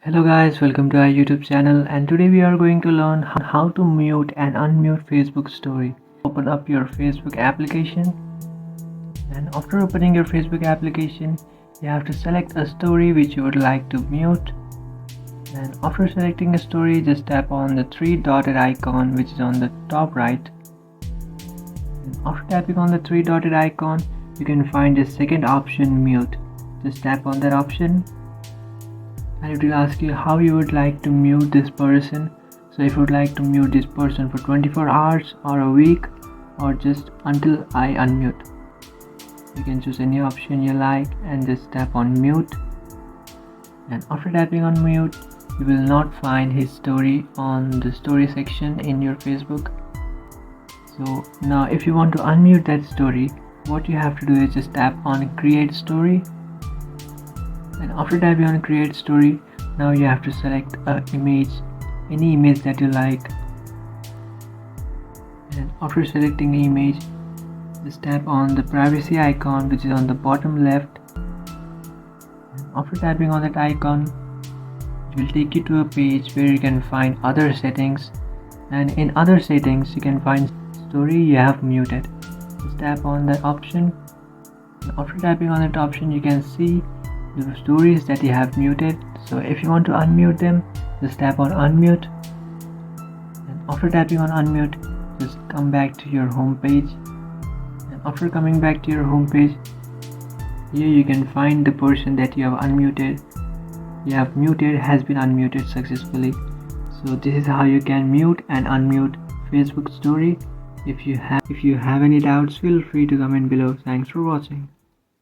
Hello guys, welcome to our YouTube channel, and today we are going to learn how to mute and unmute Facebook story. Open up your Facebook application, and after opening your Facebook application you have to select a story which you would like to mute. And after selecting a story, just tap on the three dotted icon which is on the top right. And after tapping on the three dotted icon, you can find the second option, mute. Just tap on that option and it will ask you how you would like to mute this person. So if you would like to mute this person for 24 hours or a week or just until I unmute, you can choose any option you like and just tap on mute. And after tapping on mute, you will not find his story on the story section in your Facebook. So now if you want to unmute that story, what you have to do is just tap on create story. And after tapping on create story, now you have to select an image, any image that you like. And after selecting the image, just tap on the privacy icon which is on the bottom left. And after tapping on that icon, it will take you to a page where you can find other settings, and in other settings you can find story you have muted. Just tap on that option, and after tapping on that option you can see the stories that you have muted. So if you want to unmute them, just tap on unmute, and after tapping on unmute, just come back to your home page. And after coming back to your home page, here you can find the person that you have unmuted. You have muted has been unmuted successfully. So this is how you can mute and unmute Facebook story. If you have any doubts, feel free to comment below. Thanks for watching.